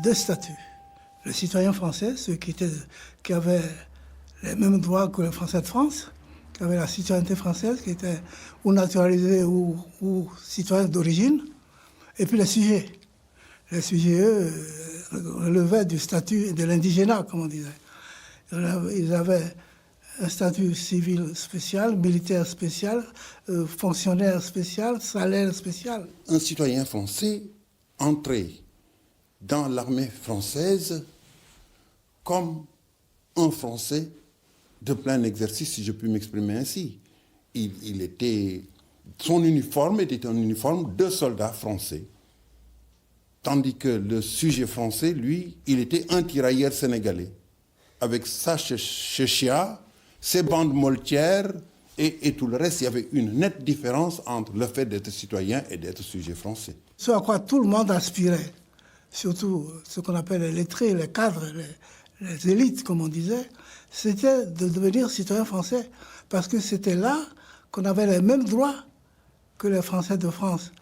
deux statuts. Le citoyen français, ceux qui avaient les mêmes droits que les Français de France, qui avaient la citoyenneté française, qui étaient ou naturalisés ou citoyens d'origine, et puis les sujets. Les sujets, eux, relevaient du statut de l'indigénat, comme on disait. Ils avaient un statut civil spécial, militaire spécial, fonctionnaire spécial, salaire spécial. Un citoyen français entrait dans l'armée française comme un Français de plein exercice, si je puis m'exprimer ainsi. Son uniforme était un uniforme de soldat français. Tandis que le sujet français, lui, il était un tirailleur sénégalais. Avec sa chéchia, ses bandes moltières et tout le reste, il y avait une nette différence entre le fait d'être citoyen et d'être sujet français. Ce à quoi tout le monde aspirait, surtout ce qu'on appelle les lettrés, les cadres, les élites, comme on disait, c'était de devenir citoyen français, parce que c'était là qu'on avait les mêmes droits que les Français de France.